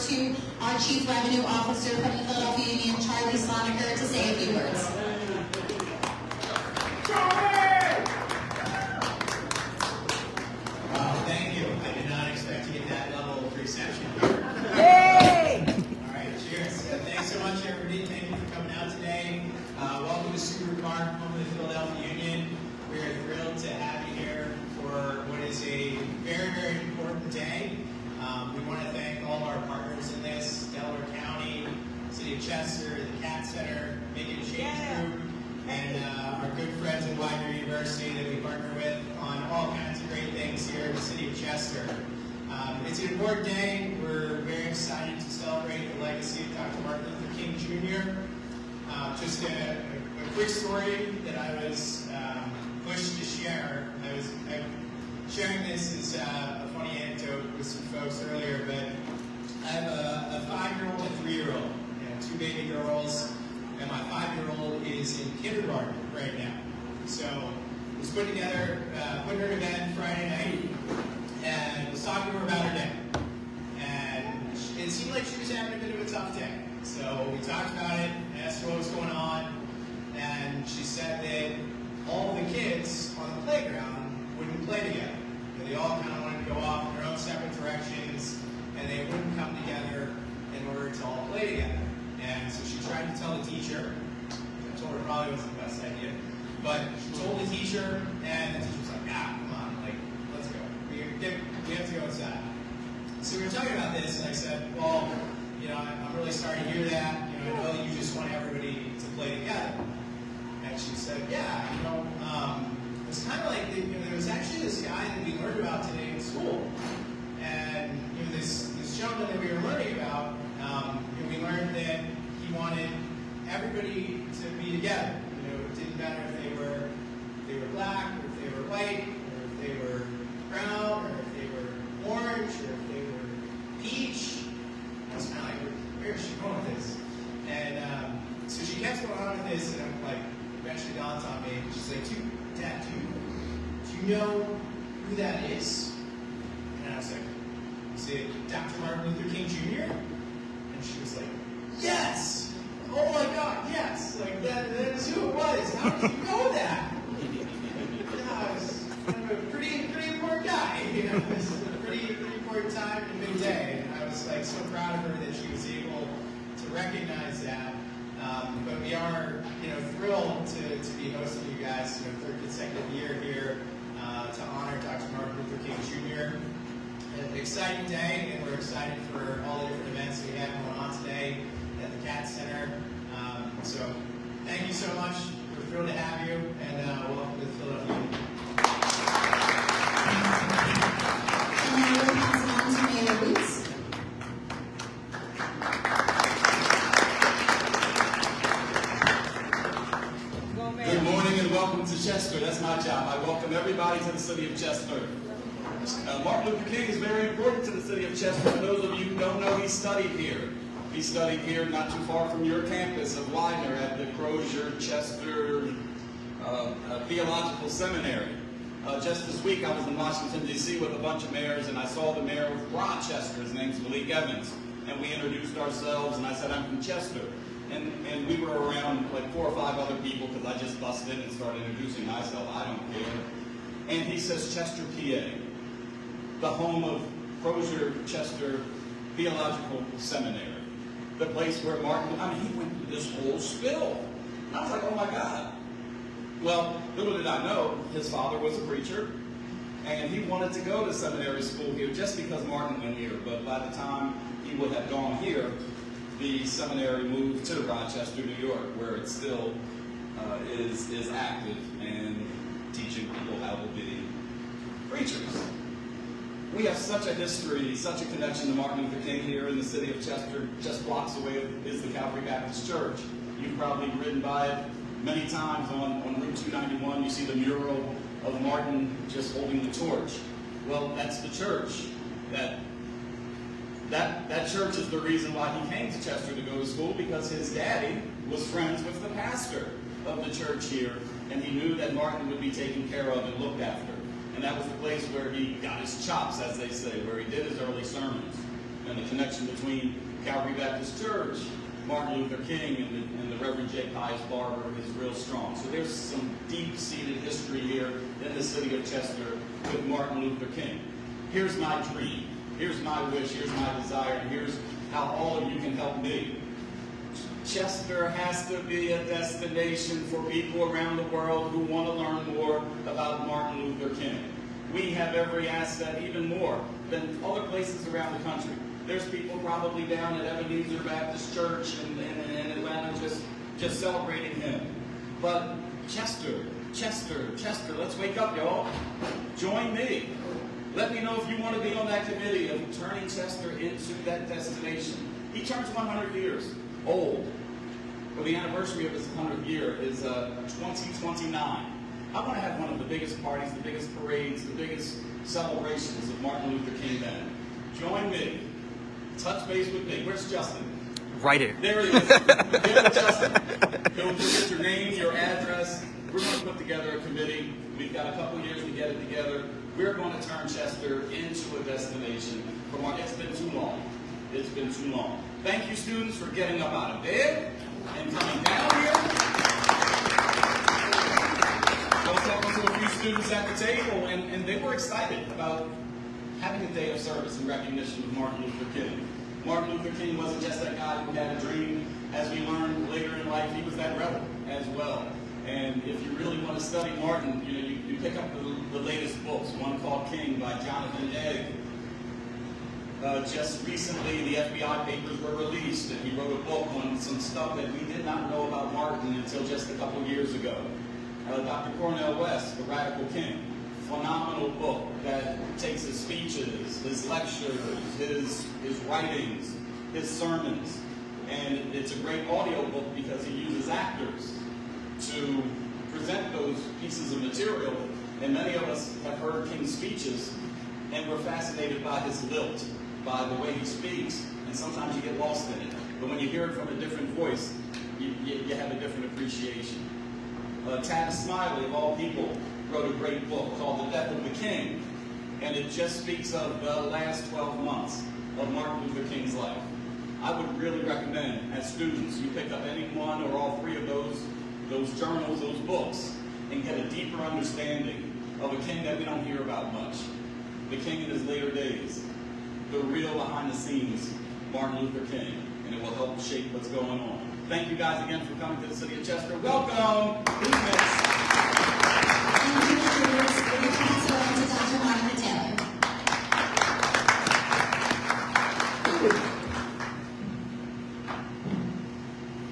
to our Chief Revenue Officer from the Philadelphia Union, Charlie Sloniker, to say a few words. Thank you. I did not expect to get that level of reception here. Yay! All right, cheers. Thanks so much, everybody. Thank you for coming out today. Welcome to Super Park, home of the Philadelphia Union. We are thrilled to have you here for what is a very, very important day. We want to thank all our partners in this, Delaware County, City of Chester, the Cat Center, Make It Change Group, and our good friends at Widener University that we partner with on all kinds of great things here in the City of Chester. It's an important day. We're very excited to celebrate the legacy of Dr. Martin Luther King Jr. Just a quick story that I was pushed to share. Sharing this is a funny anecdote with some folks earlier, but I have a 5-year-old and a 3-year-old, two baby girls, and my 5-year-old is in kindergarten right now. So I was putting her to bed Friday night, and was talking to her about her day. And it seemed like she was having a bit of a tough day. So we talked about it, asked her what was going on, and she said that all the kids on the playground wouldn't play together. They all kind of wanted to go off in their own separate directions, and they wouldn't come together in order to all play together. And so she tried to tell the teacher. I told her it probably wasn't the best idea, but she told the teacher, and the teacher was like, come on, let's go. We have to go inside. So we were talking about this, and I said, well, I'm really sorry to hear that. I know that you just want everybody to play together. And she said, it's kind of like, there was actually this guy that we learned about today in school. And, this gentleman that we were learning about, we learned that he wanted everybody to be together. It didn't matter if they were black, or if they were white, or if they were brown, or if they were orange, or if they were peach. I was kind of like, where is she going with this? And so she kept going on with this, and I'm like, eventually dawned on me. She's like, Dad, do you know who that is? And I was like, is it Dr. Martin Luther King Jr.? And she was like, yes! Oh my God, yes! Like, that is who it was. How did you know that? I was kind of a pretty important guy. It was a pretty important time and a big day. And I was like so proud of her that she was able to recognize that. But we are, thrilled to be hosting you guys, third consecutive year here to honor Dr. Martin Luther King Jr. An exciting day, and we're excited for all the different events we have going on today at the Cat Center. So thank you so much. We're thrilled to have you, and welcome to the Philadelphia Union. And now we'll pass it on to Mayor Boots. Good morning and welcome to Chester. That's my job. I welcome everybody to the city of Chester. Martin Luther King is very important to the city of Chester. For those of you who don't know, he studied here. He studied here not too far from your campus of Widener at the Crozier-Chester Theological Seminary. Just this week I was in Washington, D.C. with a bunch of mayors, and I saw the mayor of Rochester. His name's Malik Evans. And we introduced ourselves, and I said, I'm from Chester. And we were around like 4 or 5 other people because I just busted in and started introducing myself. I don't care. And he says, Chester, PA, the home of Crozier-Chester Theological Seminary, the place where Martin, he went through this whole spill. And I was like, oh my God. Well, little did I know, his father was a preacher, and he wanted to go to seminary school here just because Martin went here. But by the time he would have gone here, the seminary moved to Rochester, New York, where it still is active and teaching people how to be preachers. We have such a history, such a connection to Martin Luther King here in the city of Chester. Just blocks away is the Calvary Baptist Church. You've probably ridden by it many times on Route 291. You see the mural of Martin just holding the torch. Well, that's the church. That church is the reason why he came to Chester to go to school, because his daddy was friends with the pastor of the church here, and he knew that Martin would be taken care of and looked after. And that was the place where he got his chops, as they say, where he did his early sermons. and the connection between Calvary Baptist Church, Martin Luther King, and the Reverend J. Pius Barber is real strong. So there's some deep-seated history here in the city of Chester with Martin Luther King. Here's my dream. Here's my wish. Here's my desire. And here's how all of you can help me. Chester has to be a destination for people around the world who want to learn more about Martin Luther King. We have every asset, even more than other places around the country. There's people probably down at Ebenezer Baptist Church in Atlanta just celebrating him. But Chester, let's wake up, y'all. Join me. Let me know if you want to be on that committee of turning Chester into that destination. He turns 100 years old. Well, the anniversary of his 100th year is 2029. I want to have one of the biggest parties, the biggest parades, the biggest celebrations of Martin Luther King then. Join me. Touch base with me. Where's Justin? Right here. There he is. Give it to Justin. He'll get your name, your address. We're going to put together a committee. We've got a couple years to get it together. We're going to turn Chester into a destination for Martin. It's been too long. It's been too long. Thank you, students, for getting up out of bed and coming down here. I was talking to a few students at the table, and they were excited about having a day of service in recognition of Martin Luther King. Martin Luther King wasn't just that guy who had a dream. As we learned later in life, he was that rebel as well. And if you really want to study Martin, you pick up the latest books, one called King by Jonathan Egg. Just recently, the FBI papers were released, and he wrote a book on some stuff that we did not know about Martin until just a couple years ago. Dr. Cornel West, The Radical King, phenomenal book that takes his speeches, his lectures, his writings, his sermons, and it's a great audio book because he uses actors to present those pieces of material. And many of us have heard King's speeches, and we're fascinated by his lilt, by the way he speaks, and sometimes you get lost in it. But when you hear it from a different voice, you have a different appreciation. Tavis Smiley, of all people, wrote a great book called The Death of the King, and it just speaks of the last 12 months of Martin Luther King's life. I would really recommend, as students, you pick up any one or all three of those journals, those books, and get a deeper understanding of a king that we don't hear about much. The king in his later days, the real behind the scenes Martin Luther King, and it will help shape what's going on. Thank you guys again for coming to the city of Chester. Welcome. Who's next? And your council to Dr. Monica Taylor.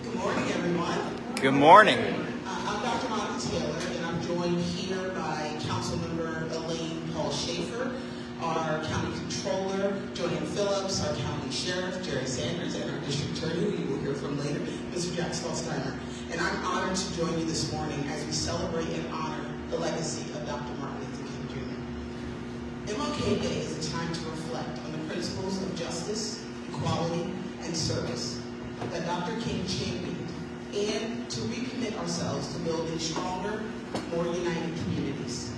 Good morning, everyone. Good morning. I'm Dr. Monica Taylor, and I'm joined here by Councilmember Elaine Paul Schaefer, our County Controller, Joanne Phillips, our County Sheriff, Jerry Sanders, and our District Attorney, who you will hear from later, Mr. Jack Stolzheimer. And I'm honored to join you this morning as we celebrate and honor the legacy of Dr. Martin Luther King Jr. MLK Day is a time to reflect on the principles of justice, equality, and service that Dr. King championed, and to recommit ourselves to building stronger, more united communities.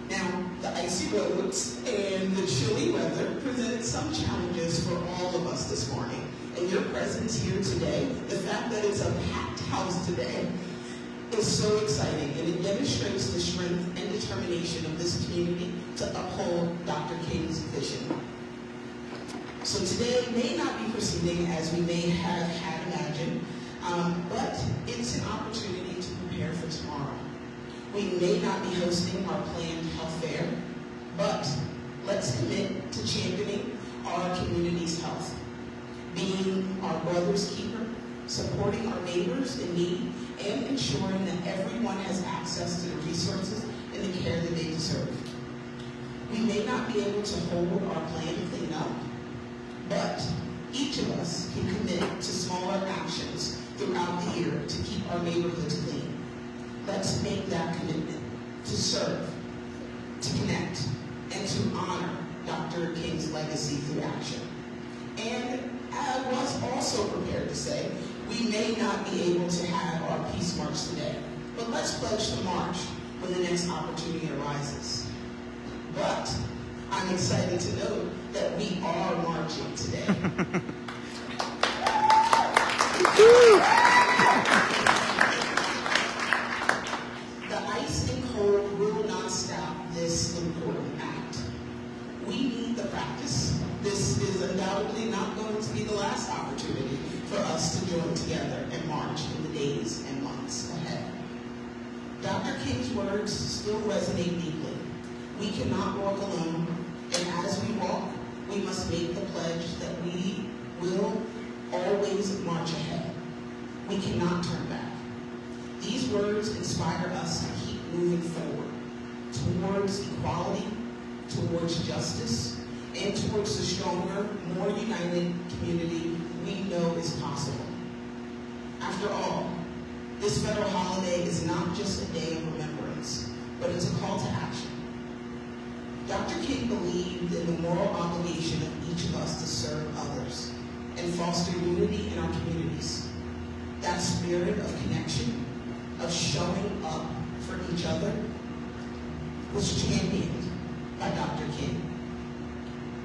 Now, the icy roads and the chilly weather presented some challenges for all of us this morning. And your presence here today, the fact that it's a packed house today, is so exciting, and it demonstrates the strength and determination of this community to uphold Dr. King's vision. So today may not be proceeding as we may have had imagined, but it's an opportunity to prepare for tomorrow. We may not be hosting our planned health fair, but let's commit to championing our community's health, being our brother's keeper, supporting our neighbors in need, and ensuring that everyone has access to the resources and the care that they deserve. We may not be able to hold our planned cleanup, but each of us can commit to smaller actions throughout the year to keep our neighborhoods clean. Let's make that commitment to serve, to connect, and to honor Dr. King's legacy through action. And I was also prepared to say, we may not be able to have our peace march today, but let's pledge to march when the next opportunity arises. But I'm I'm excited to note that we are marching today. The ice and cold will not stop this important act. We need the practice. This is undoubtedly not going to be the last opportunity for us to join together and march in the days and months ahead. Dr. King's words still resonate deeply. We cannot walk alone, and as we walk, we must make the pledge that we will always march ahead. We cannot turn back. These words inspire us to keep moving forward towards equality, towards justice, and towards the stronger, more united community we know is possible. After all, this federal holiday is not just a day of remembrance, but it's a call to action. Dr. King believed in the moral obligation of each of us to serve others and foster unity in our communities. That spirit of connection, of showing up for each other, was championed by Dr. King.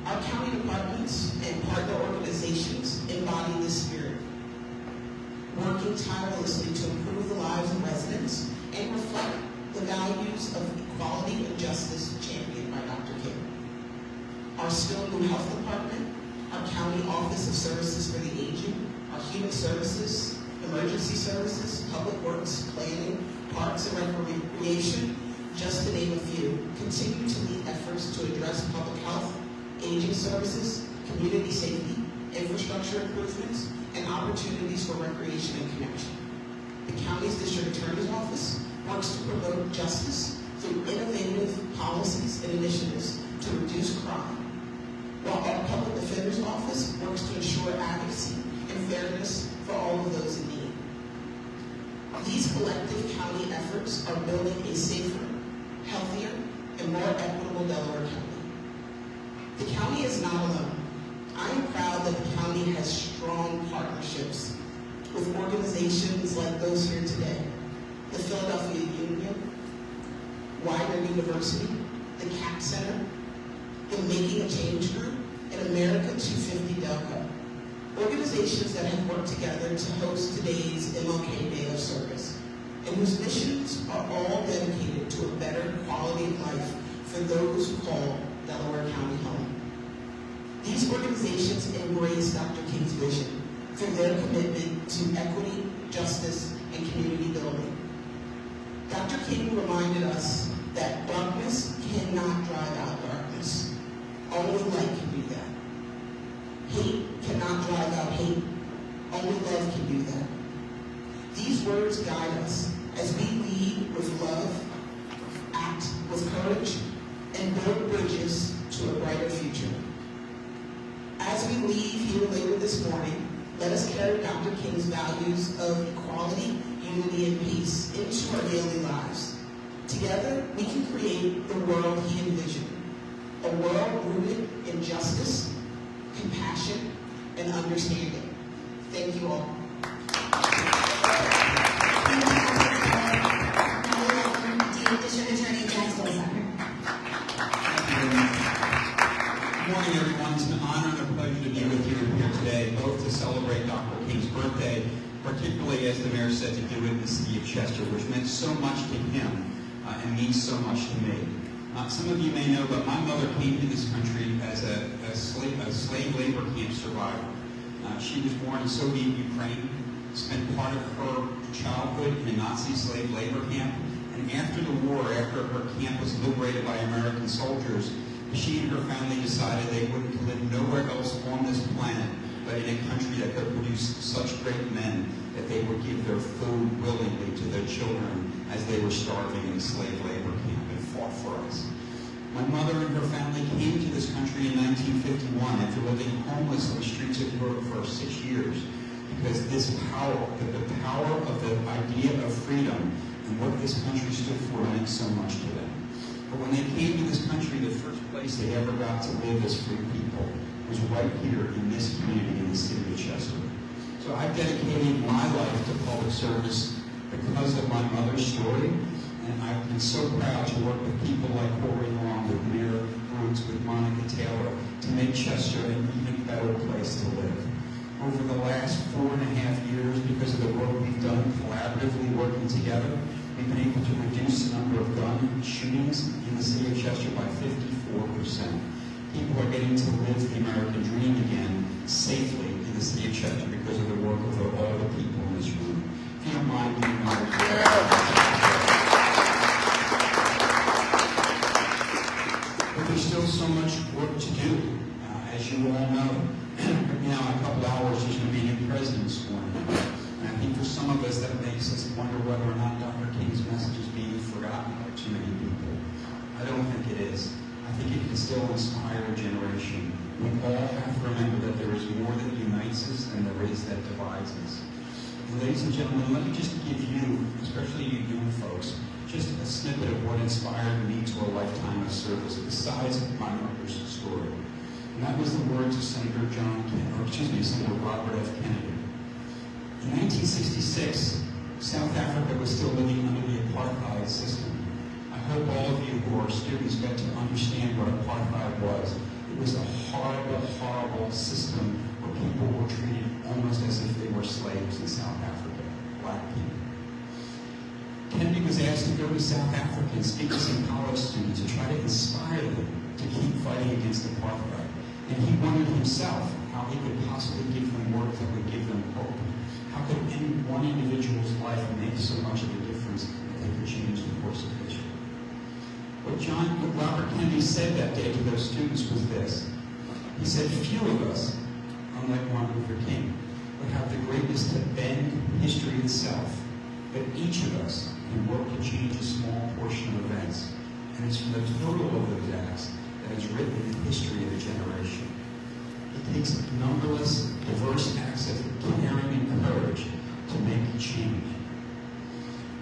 Our county departments and partner organizations embody this spirit, working tirelessly to improve the lives of residents and reflect the values of equality and justice championed by Dr. King. Our still new health department, our county office of services for the aging, our human services, emergency services, public works, planning, parks and recreation, just to name a few, continue to lead efforts to address public health, aging services, community safety, infrastructure improvements, and opportunities for recreation and connection. The county's district attorney's office works to promote justice through innovative policies and initiatives to reduce crime, while our public defender's office works to ensure advocacy and fairness for all of those in need. These collective county efforts are building a safer, healthier, and more equitable Delaware County. The county is not alone. I am proud that the county has strong partnerships with organizations like those here today, the Philadelphia Union, Widener University, the CAP Center, the Making a Change Group, and America 250 Delco. Organizations that have worked together to host today's MLK Day of Service, and whose missions are all dedicated to a better quality of life for those who call Delaware County home. These organizations embrace Dr. King's vision through their commitment to equity, justice, and community building. Dr. King reminded us that darkness cannot drive out darkness. Only light can do that. Hate cannot drive out hate. Only love can do that. These words guide us as we lead with love, act with courage, and build bridges to a brighter future. As we leave here later this morning, let us carry Dr. King's values of equality, unity, and peace into our daily lives. Together, we can create the world he envisioned, a world rooted in justice, compassion, and understanding. Thank you all. District Attorney Jack Goldsberger. Good morning, everyone. It's an honor and a pleasure to be with you here today, both to celebrate Dr. King's birthday, particularly, as the mayor said, to do it in the city of Chester, which meant so much to him and means so much to me. Some of you may know, but my mother came to this country as a slave labor camp survivor. She was born in Soviet Ukraine, spent part of her childhood in a Nazi slave labor camp, and after the war, after her camp was liberated by American soldiers, she and her family decided they wouldn't live nowhere else on this planet but in a country that could produce such great men that they would give their food willingly to their children as they were starving in a slave labor camp and fought for us. My mother and her family came to this country in 1951 after living homeless on the streets of Europe for 6 years, because this power, the power of the idea of freedom and what this country stood for meant so much to them. But when they came to this country, the first place they ever got to live as free people was right here in this community in the city of Chester. So I've dedicated my life to public service because of my mother's story, and I've been so proud to work with people like Corey Long, with Mayor Roots, with Monica make Chester an even better place to live. Over the last 4.5 years, because of the work we've done collaboratively working together, we've been able to reduce the number of gun shootings in the city of Chester by 54%. People are getting to live the American dream again safely in the city of Chester because of the work of all the people in this room. If you don't mind, being But there's still so much work to do, as you all know. Now, in a couple hours, there's going to be a new president sworn in. And I think for some of us, that makes us wonder whether or not Dr. King's message is being forgotten by too many people. I don't think it is. I think it can still inspire a generation. We all have to remember that there is more that unites us than there is that divides us. And ladies and gentlemen, let me just give you, especially you young folks, just a snippet of what inspired me to a lifetime of service, besides my mother's story. And that was the words of Senator Senator Robert F. Kennedy. In 1966, South Africa was still living under the apartheid system. I hope all of you who are students get to understand what apartheid was. It was a horrible, horrible system where people were treated almost as if they were slaves in South Africa, black people. Kennedy was asked to go to South Africa and speak to some college students and try to inspire them to keep fighting against apartheid. And he wondered himself how he could possibly give them work that would give them hope. How could any one individual's life make so much of a difference that they could change the course of history? What Robert Kennedy said that day to those students was this. He said, few of us, unlike Martin Luther King, would have the greatness to bend history itself, but each of us can work to change a small portion of events. And it's from the total of those acts that is written in the history of a generation. It takes numberless, diverse acts of caring and courage to make a change.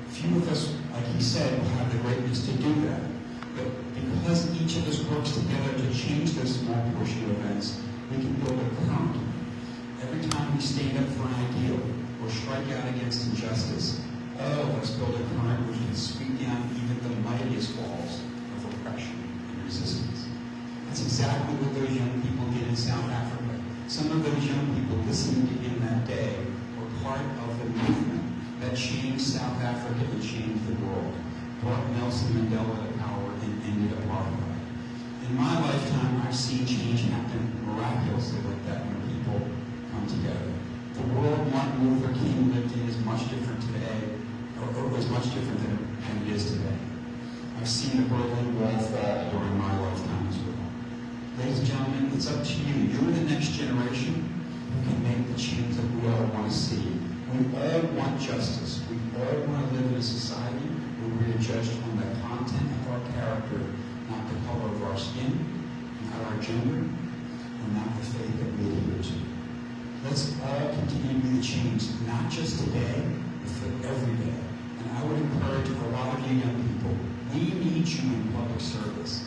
Few of us, like he said, will have the greatness to do that. But because each of us works together to change those small portion of events, we can build a current. Every time we stand up for an ideal or strike out against injustice, let's build a current which can sweep down even the mightiest walls of oppression and resistance. That's exactly what those young people did in South Africa. Some of those young people listening to him that day were part of the movement that changed South Africa and changed the world, brought Nelson Mandela to power and ended apartheid. In my lifetime, I've seen change happen miraculously like that when people come together. The world Martin Luther King lived in is much different today, or was much different than it is today. I've seen the Berlin Wall fall during my lifetime as well. Ladies and gentlemen, it's up to you. You're the next generation who can make the change that we all want to see. We all want justice. We all want to live in a society where we are judged on the content of our character, not the color of our skin, not our gender, and not the faith that we adhere to. Let's all continue to be the change, not just today, but for every day. And I would encourage a lot of you young people, we need you in public service.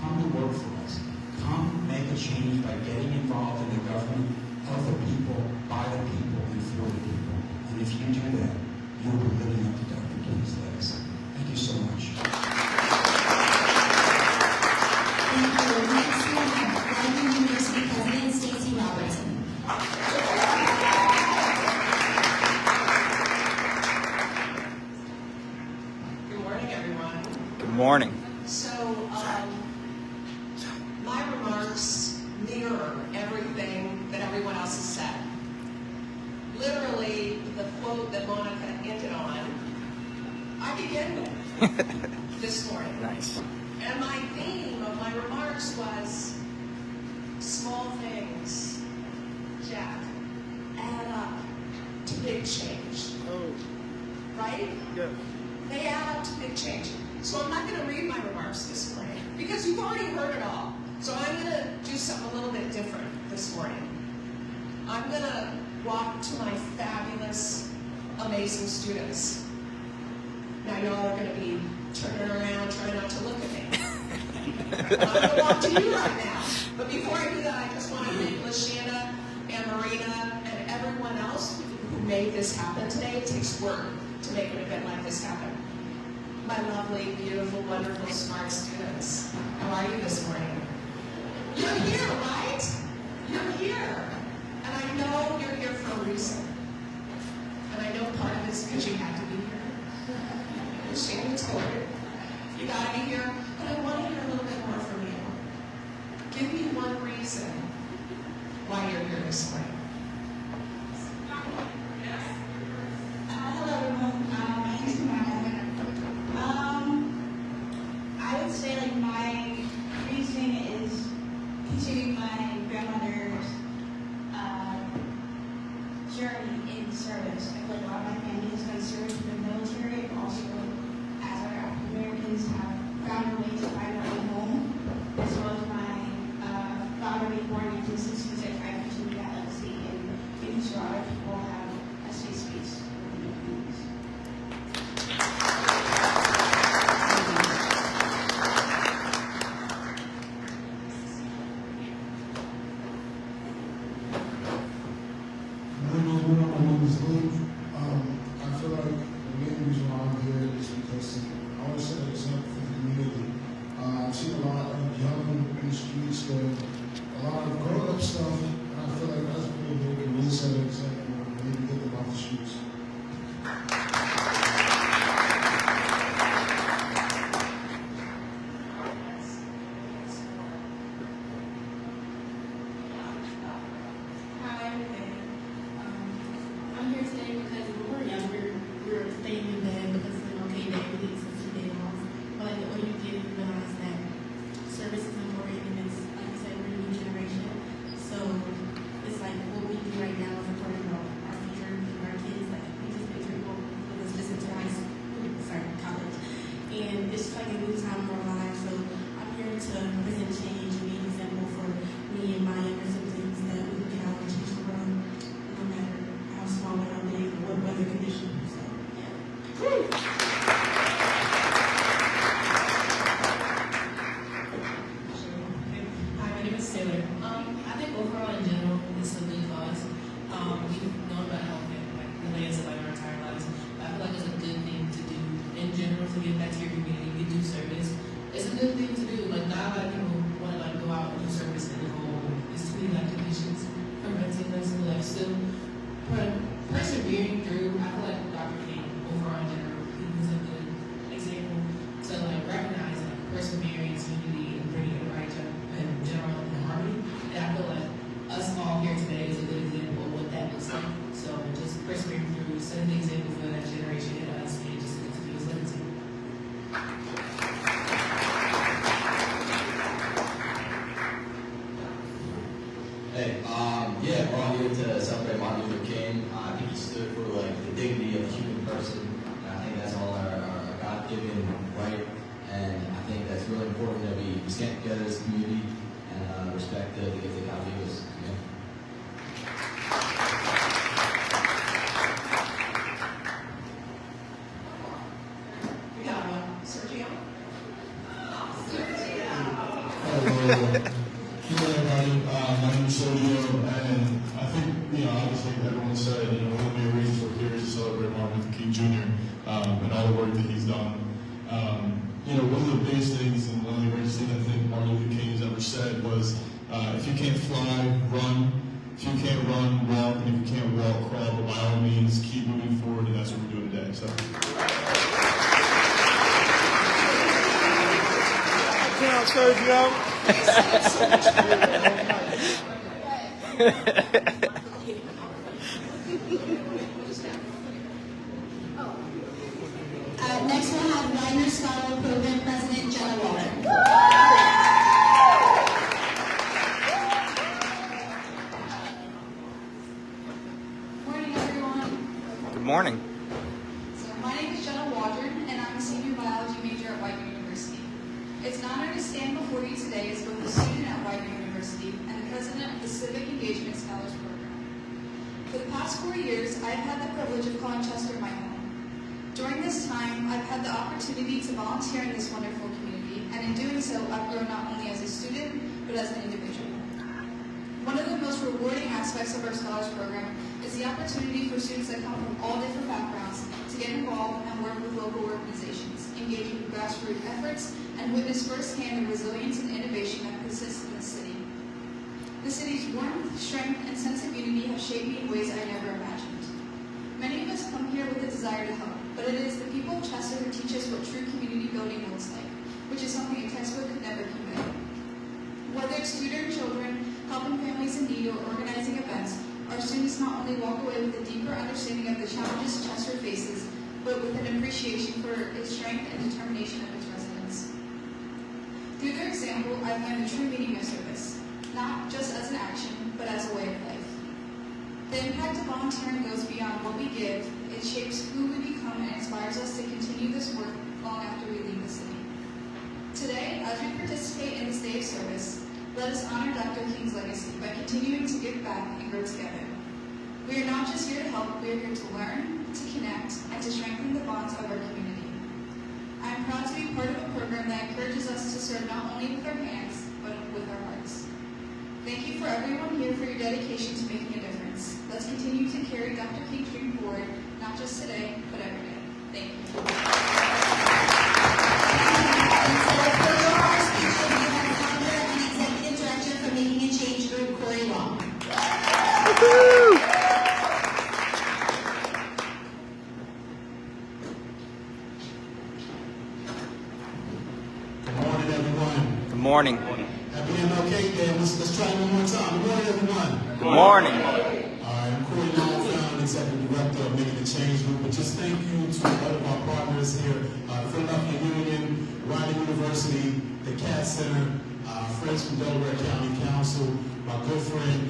Come to work for us. Come make a change by getting involved in the government of the people, by the people, and for the people. And if you do that, you'll be living up to Dr. King's legacy. Thank you so much. Thank you. Next we have London University President Stacey Robertson. Good morning, everyone. Good morning. So, my remarks mirror everything that everyone else has said. Literally, the quote that Monica ended on, I began with this morning. Nice. And my theme of my remarks was small things, Jack, add up to big change. Right? Yeah. They add up to big change. So I'm not going to read my remarks this morning because you've already heard it all. So I'm going to do something a little bit different this morning. I'm going to walk to my fabulous, amazing students. Now y'all are going to be turning around, trying not to look at me. I'm going to walk to you right now. But before I do that, I just want to thank Lashana and Marina and everyone else who made this happen today. It takes work to make an event like this happen. My lovely, beautiful, wonderful, smart students. How are you this morning? You're here, right? forward. You got me here, but I want to hear a little bit more from you. Give me one reason why you're here this morning. Hello everyone, my name is Tamara. I would say like my reasoning is continuing my grandmother's journey in service. I feel like a lot of my family has been served in the military, and also as our African Americans have found a way to find our own home, as well as my father being born in 1960s. I try to continue that legacy and making sure other people have a safe space within their communities. My name is Luke. I feel like the main reason why I'm here is because I want to set an example for the community. I've seen a lot of young in the streets doing a lot of grown-up stuff, and I feel like as people can really set an example and maybe get them off the streets. Hi, I'm here today because when we were younger, we were staying in bed because it's MLK Day, we need some day off. But like the older you get, you realize that service is important, and it's, like I said, we're a new generation. So it's like what we do right now is important about our future and our kids. Like we just make sure people was just into college. And it's just like a new time in our lives. So I'm here to represent change and be an example for me and my younger siblings that we can get out and change the world, no matter how small or how big or what weather conditions. So, yeah. Hi, my name is Taylor. I think overall in general, it's a good cause. We've known about health and like related to like our entire lives. But I feel like it's a good thing to do in general to give back to your community. You do service. It's a good thing to do. Like not a lot of people want to like go out and do service and go home. It's too many like conditions preventing us to like still persevering through. I feel like Dr. King overall in general, he was a good example to like recognize like perseverance, unity, and bringing it right to in general in harmony. And I feel like us all here today is a good example of what that looks like. So just persevering through, setting the example for that generation and us, and just continue his legacy. Hey, yeah, we're all here to celebrate Martin Luther King. I think he stood for like the dignity of the human person. And I think that's all our God-given right. And I think that's really important that we stand together as a community and respect the gift that God gave us. Yeah. We got Sergio. Hello, everybody. My name is Sergio, and I think, obviously everyone said, one of the main reasons we're here is to celebrate Martin Luther King Jr. And all the work that he's done. One of the biggest things and one of the greatest things I think Martin Luther King has ever said was, if you can't fly, run. If you can't run, walk. And if you can't walk, crawl. But by all means, keep moving forward, and that's what we're doing today. So. Next we'll have Widener Scholar Program President Jenna Walter. Morning, everyone. Good morning. So my name is Jenna Waldron, and I'm a senior biology major at Widener University. It's an honor to stand before you today as both a student at Widener University and the president of the Civic Engagement Scholars Program. For the past 4 years, I've had the privilege of calling Chester my home. During this time, I've had the opportunity to volunteer in this wonderful community, and in doing so, I've grown not only as a student, but as an individual. One of the most rewarding aspects of our Scholars Program is the opportunity for students that come from all different backgrounds to get involved and work with local organizations, engage in grassroots efforts, and witness firsthand the resilience and innovation that persists in the city. The city's warmth, strength, and sense of unity have shaped me in ways I never imagined. Many of us come here with a desire to help, but it is the people of Chester who teach us what true community building looks like, which is something a textbook could never convey. Whether it's tutoring children, helping families in need, or organizing events, our students not only walk away with a deeper understanding of the challenges Chester faces, but with an appreciation for its strength and determination of its residents. Through their example, I've learned the true meaning of service, not just as an action, but as a way of life. The impact of volunteering goes beyond what we give. It shapes who we become and inspires us to continue this work long after we leave the city. Today, as we participate in this day of service, let us honor Dr. King's legacy by continuing to give back and grow together. We are not just here to help, we are here to learn, to connect, and to strengthen the bonds of our community. I am proud to be part of a program that encourages us to serve not only with our hands, but with our hearts. Thank you for everyone here for your dedication to making a difference. Let's continue to carry Dr. King's dream forward, not just today, but every day. Thank you. Good morning. Happy MLK Day. Let's try it one more time. Good morning, everyone. Good morning. All right, I'm Corey Long, founder and executive director of Making the Change Group. But just thank you to all of our partners here, Philadelphia Union, Rider University, the CAT Center, friends from Delaware County Council, my good friend,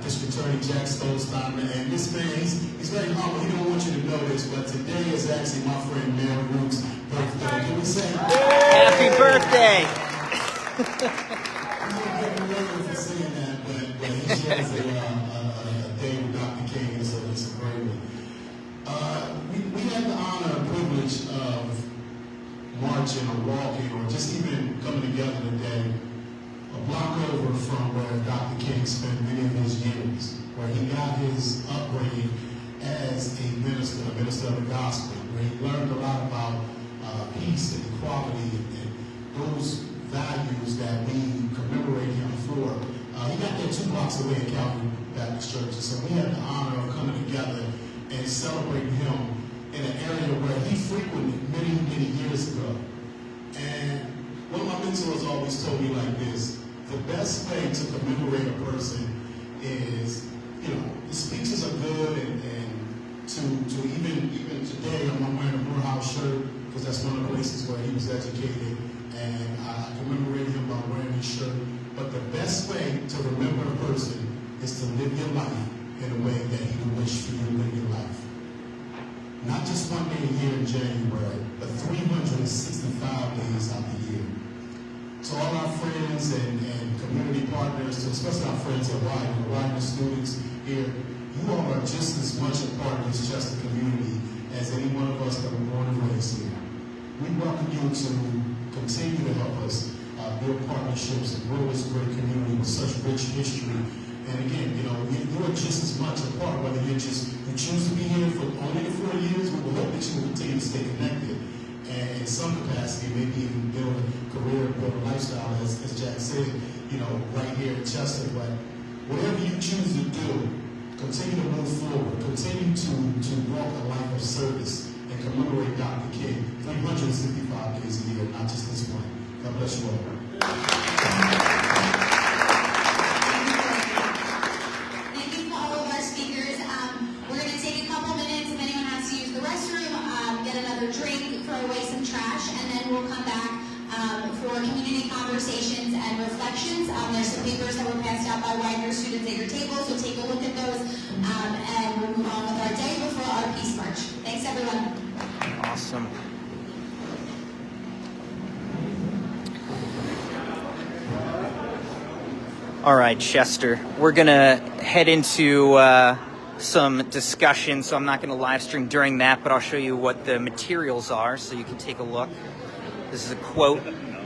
District Attorney Jack Stolzheimer, and this man, he's very humble. He don't want you to know this, but today is actually my friend Mary Root's birthday. Can we say Happy birthday? I'm not getting away for saying that, but he shares a day with Dr. King, so it's a great one. We had the honor and privilege of marching or walking or just even coming together today a block over from where Dr. King spent many of his years, where he got his upbringing as a minister of the gospel, where he learned a lot about peace and equality and those values that we commemorate him for. He got there 2 blocks away in Calvary Baptist Church, so we had the honor of coming together and celebrating him in an area where he frequented many, many years ago. And one of my mentors always told me like this: the best way to commemorate a person is, the speeches are good, and to even today, I'm wearing a Morehouse shirt because that's one of the places where he was educated, and I commemorate him by wearing his shirt. But the best way to remember a person is to live your life in a way that he would wish for you to live your life. Not just one day a year in January, but 365 days out the year. To all our friends and community partners, especially our friends at Rider students here, you all are just as much a part of this Chester community as any one of us that were born and raised here. We welcome you to continue to help us build partnerships and grow this great community with such rich history. And again, you are just as much a part, whether you choose to be here for only the 4 years. We will hope that you will continue to stay connected, and in some capacity, maybe even build a career, build a lifestyle, as Jack said, right here in Chester. But whatever you choose to do, continue to move forward, continue to walk a life of service and commemorate Dr. King 365 days a year, not just this one. God bless you all. Thank you to all of our speakers. We're going to take a couple minutes if anyone has to use the restroom, get another drink, throw away some trash, and then we'll come back for community conversations and reflections. There's some papers that were passed out by Widener students at your table, so take a look at those, and we'll move on with our day before our Peace March. Thanks, everyone. Awesome. All right, Chester, we're going to head into some discussion, so I'm not going to live stream during that, but I'll show you what the materials are so you can take a look. This is a quote.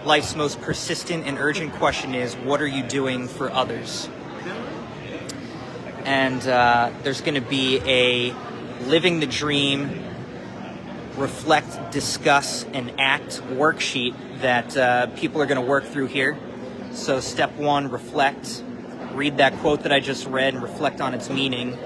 Life's most persistent and urgent question is, what are you doing for others? And there's going to be a Living the Dream, Reflect, Discuss, and Act worksheet that people are going to work through here. So step 1, reflect. Read that quote that I just read and reflect on its meaning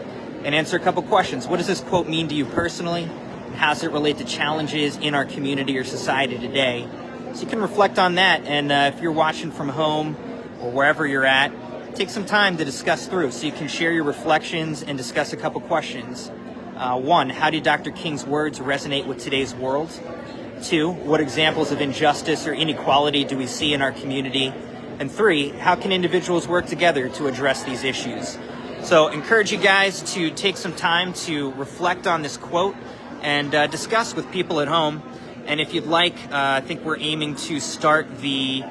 and answer a couple questions. What does this quote mean to you personally? and how does it relate to challenges in our community or society today. So you can reflect on that, and if you're watching from home or wherever you're at, take some time to discuss through so you can share your reflections and discuss a couple questions. 1, how do Dr. King's words resonate with today's world? 2, what examples of injustice or inequality do we see in our community? And 3, how can individuals work together to address these issues? So encourage you guys to take some time to reflect on this quote and discuss with people at home. And if you'd like, I think we're aiming to start the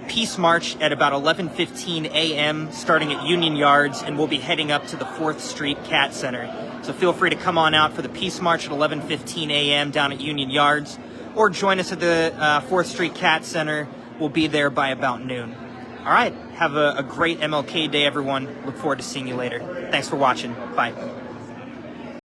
Peace March at about 11:15 a.m. starting at Union Yards, and we'll be heading up to the 4th Street Cat Center. So feel free to come on out for the Peace March at 11:15 a.m. down at Union Yards, or join us at the 4th Street Cat Center. We'll be there by about noon. All right, have a great MLK Day, everyone. Look forward to seeing you later. Thanks for watching. Bye.